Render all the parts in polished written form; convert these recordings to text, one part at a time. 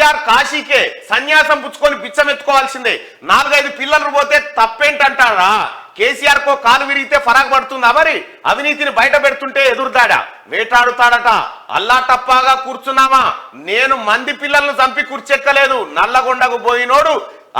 కేసీఆర్ కాశీకే సన్యాసం పుచ్చుకొని బిచ్చమెత్తుకోవాల్సిందే. 4-5 పిల్లలు పోతే తప్పేంటంటారా? కేసీఆర్ కో కాలు విరిగితే ఫరాక్ పడుతుందా? మరి అవినీతిని బయట పెడుతుంటే ఎదురుదాడా వేటాడుతాడట. అల్లా టప్పాగా కూర్చున్నామా? నేను మంది పిల్లలను చంపి కూర్చెక్కలేదు. నల్లగొండకు పోయినోడు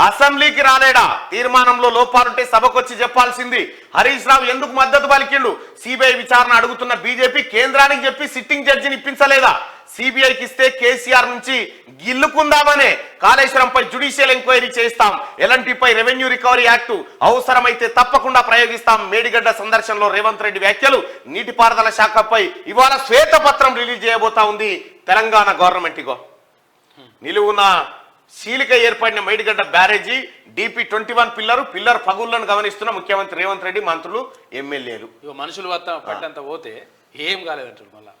అసెంబ్లీకి రాలేడా? తీర్మానంలో లోపాలుంటే సభకొచ్చి చెప్పాల్సింది. హరీష్ రావు ఎందుకు మద్దతు పలికిండు? సిబిఐ విచారణ అడుగుతున్న బీజేపీ కేంద్రానికి చెప్పి సిట్టింగ్ జడ్జిని ఇప్పించలేదా? సిబిఐకి ఇస్తే కేసీఆర్ నుంచి గిల్లుకుందామనే. కాళేశ్వరంపై జ్యుడిషియల్ ఎంక్వైరీ చేస్తాం. ఎల్ఎన్టీపై రెవెన్యూ రికవరీ యాక్టు అవసరమైతే తప్పకుండా ప్రయోగిస్తాం. మేడిగడ్డ సందర్శనలో రేవంత్ రెడ్డి వ్యాఖ్యలు. నీటిపారుదల శాఖపై ఇవాళ శ్వేతపత్రం రిలీజ్ చేయబోతా ఉంది తెలంగాణ గవర్నమెంట్. ఇగో నిలువున శీలిక ఏర్పడిన మేడిగడ్డ బ్యారేజీ DP-21 పిల్లర్ పగుళ్లను గమనిస్తున్న ముఖ్యమంత్రి రేవంత్ రెడ్డి, మంత్రులు, ఎమ్మెల్యేలు. మనుషులు పట్టంత పోతే ఏం కాలేదంటారు. మళ్ళా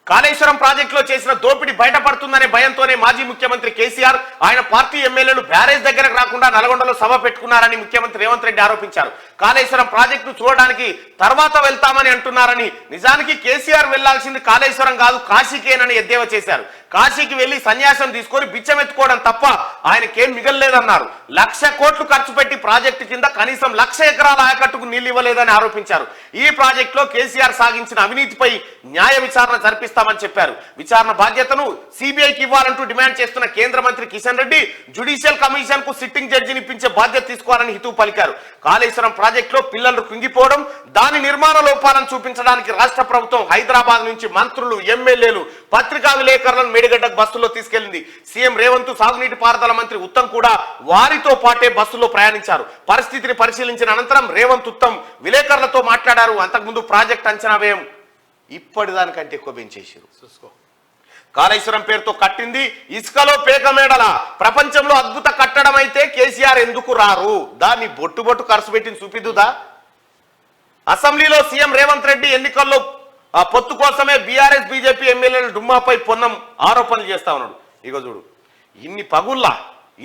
కాళేశ్వరం ప్రాజెక్టులో చేసిన దోపిడీ బయటపడుతుందనే భయంతోనే మాజీ ముఖ్యమంత్రి కేసీఆర్, ఆయన పార్టీ ఎమ్మెల్యేలు బ్యారేజ్ దగ్గరకు రాకుండా నల్గొండలో సభ పెట్టుకున్నారని ముఖ్యమంత్రి రేవంత్ రెడ్డి ఆరోపించారు. కాళేశ్వరం ప్రాజెక్టును చూడడానికి తర్వాత వెళ్తామని అంటున్నారని. నిజానికి కేసీఆర్ వెళ్లాల్సింది కాళేశ్వరం కాదు కాశీకేనని ఎద్దేవా చేశారు. కాశీకి వెళ్లి సన్యాసం తీసుకొని బిచ్చమెత్తుకోవడం తప్ప ఆయనకేం మిగలలేదన్నారు. 1,00,000 కోట్లు ఖర్చు పెట్టి ప్రాజెక్టు కింద కనీసం 1,00,000 ఎకరాల ఆయకట్టుకు నీళ్లు ఇవ్వలేదని ఆరోపించారు. ఈ ప్రాజెక్టులో కేసీఆర్ సాగించిన అవినీతిపై న్యాయ విచారణ జరిపిస్తామని చెప్పారు. విచారణ బాధ్యతను సిబిఐకి ఇవ్వాలంటూ డిమాండ్ చేస్తున్న కేంద్ర మంత్రి కిషన్ రెడ్డి జ్యుడిషియల్ కమిషన్ కు సిట్టింగ్ జడ్జిని ఇప్పించే బాధ్యత తీసుకోవాలని హితవు పలికారు. కాళేశ్వరం ప్రాజెక్టులో పిల్లలు కుంగిపోవడం, దాని నిర్మాణ లోపాలను చూపించడానికి రాష్ట్ర ప్రభుత్వం హైదరాబాద్ నుంచి మంత్రులు, ఎమ్మెల్యేలు, పత్రికా విలేకరులను మేడిగడ్డకు బస్సులో తీసుకెళ్లింది. సీఎం రేవంత్, సాగునీటి పారుదల మంత్రి ఉత్తమ్ కూడా వారితో పాటే బస్సులో ప్రయాణించారు. పరిస్థితిని పరిశీలించిన అనంతరం రేవంత్, ఉత్తమ్ విలేకరులతో మాట్లాడారు. అంతకుముందు ప్రాజెక్ట్ అంచనా వ్యయం ఇప్పటిదానికంటే ఎక్కువ పెంచేశారు. కాళేశ్వరం పేరుతో కట్టింది ఇసుకలో పేకమేడల. ప్రపంచంలో అద్భుత కట్టడం అయితే కేసీఆర్ ఎందుకు రారు? దాన్ని బొట్టు ఖర్చు పెట్టింది చూపిద్దుదా? అసెంబ్లీలో సీఎం రేవంత్ రెడ్డి ఎన్నికల్లో పొత్తు కోసమే బీఆర్ఎస్ బీజేపీ ఎమ్మెల్యేలు డుమ్మాపై పొన్నం ఆరోపణలు చేస్తా ఉన్నాడు. ఇక చూడు, ఇన్ని పగుల్లా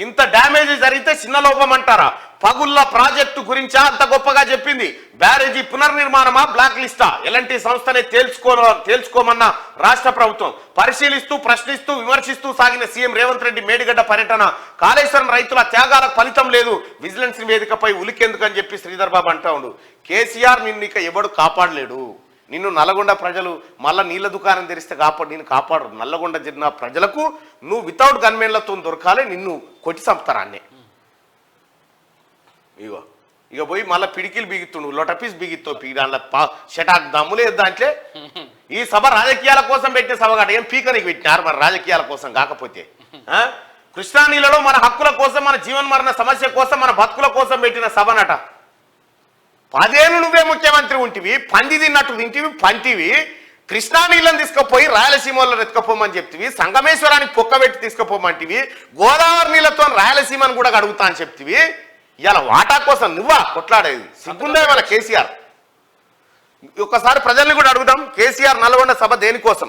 ఇంత డ్యామేజ్ జరిగితే చిన్న లోపం అంటారా? పగుళ్ళ ప్రాజెక్టు గురించా అంత గొప్పగా చెప్పింది? బ్యారేజీ పునర్నిర్మాణమా, బ్లాక్ లిస్టా? ఎలాంటి సంస్థనే తేల్చుకోమన్న రాష్ట్ర ప్రభుత్వం పరిశీలిస్తూ, ప్రశ్నిస్తూ, విమర్శిస్తూ సాగిన సీఎం రేవంత్ రెడ్డి మేడిగడ్డ పర్యటన కాళేశ్వరం రైతుల త్యాగాలకు ఫలితం లేదు. విజిలెన్స్ వేదికపై ఉలికెందుకని చెప్పి శ్రీధర్ బాబు అంటా ఉండు. కేసీఆర్ నిన్ను ఇక ఎవడు కాపాడలేడు. నిన్ను నల్లగొండ ప్రజలు మళ్ళా నీళ్ళ దుకాణం తెరిస్తే నేను కాపాడరు. నల్లగొండ జిల్లా ప్రజలకు నువ్వు వితౌట్ గన్మెన్లతో దొరకాలి, నిన్ను కొట్టి చంపుతారాన్నే. ఇక పోయి మళ్ళీ పిడికిలు బిగిస్తుండు, లొటపీస్ బిగితో దాంట్లో షటాక్ దమ్ము లేదు దాంట్లో. ఈ సభ రాజకీయాల కోసం పెట్టిన సభ కాదు. ఏం పీకనికి పెట్టినారు మరి రాజకీయాల కోసం కాకపోతే? కృష్ణా నీళ్ళలో మన హక్కుల కోసం, మన జీవన్మరణ సమస్య కోసం, మన బతుకుల కోసం పెట్టిన సభనట. 10 ఏళ్ళు నువ్వే ముఖ్యమంత్రి ఉంటివి, పంది తిన్నట్టు తింటివి, పంటివి. కృష్ణా నీళ్ళని తీసుకుపోయి రాయలసీమలో ఎత్తుకపోమని చెప్తివి, సంగమేశ్వరానికి పొక్కబెట్టి తీసుకుపోమంటివి, గోదావరి నీళ్ళతో రాయలసీమను కూడా అడుగుతా అని చెప్తివి. ఇలా వాటా కోసం నువ్వా కొట్లాడేది? సిగ్గుందే మన కేసీఆర్. ఒక్కసారి ప్రజల్ని కూడా అడుగుదాం, కేసీఆర్ నల్గొండ సభ దేనికోసం?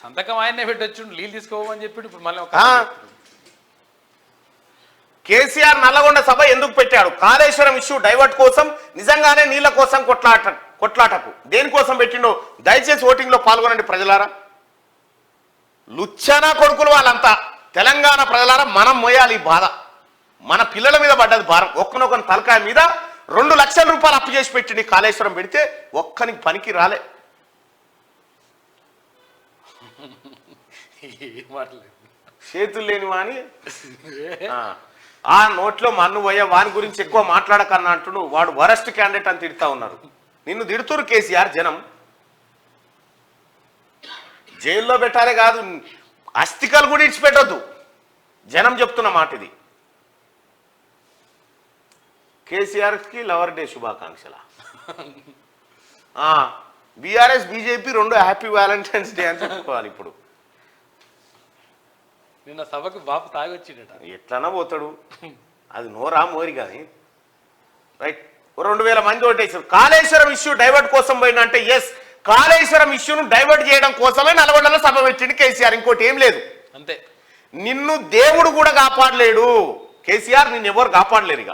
సంతకం ఆయనే పెట్టొచ్చు, నీళ్ళు తీసుకోమని చెప్పి. ఇప్పుడు మళ్ళీ కేసీఆర్ నల్లగొండ సభ ఎందుకు పెట్టాడు? కాళేశ్వరం ఇష్యూ డైవర్ట్ కోసం, నిజంగానే నీళ్ల కోసం కొట్లాటకు దేనికోసం పెట్టిండో దయచేసి ఓటింగ్ లో పాల్గొనండి ప్రజలారా. లుచ్చనా కొడుకులు వాళ్ళంతా. తెలంగాణ ప్రజలారా, మనం మోయాలి ఈ బాధ. మన పిల్లల మీద పడ్డది భారం. ఒక్కనొక్కని తలకాయ మీద 2 లక్షల రూపాయలు అప్పు చేసి పెట్టింది. కాళేశ్వరం పెడితే ఒక్కనికి పనికి రాలే. చేతులు లేని వాని ఆ నోట్లో మన్ను పోయే వాని గురించి ఎక్కువ మాట్లాడకన్నా అంటుడు. వాడు వరస్ట్ క్యాండిడేట్ అని తిడతా ఉన్నారు. నిన్ను తిడుతురు కేసీఆర్ జనం. జైల్లో పెట్టాలే కాదు, అస్థికలు కూడా ఇచ్చిపెట్టద్దు. జనం చెప్తున్న మాట ఇది. కేసీఆర్కి లవర్ డే శుభాకాంక్షల. BRS BJP 2 happy valentine's day అని చెప్పుకోవాలి. ఇప్పుడు నిన్న సభకు బాపు తాగొచ్చిండట. ఎట్లన్నా పోతాడు, అది నోరా మోరి కానీ. రైట్, 2000 మంది ఓటేసారు. కాళేశ్వరం ఇష్యూ డైవర్ట్ కోసం పోయినా అంటే ఎస్, కాళేశ్వరం ఇష్యూను డైవర్ట్ చేయడం కోసమే నల్గొండలో సభ పెట్టింది కేసీఆర్. ఇంకోటి ఏం లేదు అంతే. నిన్ను దేవుడు కూడా కాపాడలేడు కేసీఆర్, నిన్ను ఎవరు కాపాడలేరు. ఇక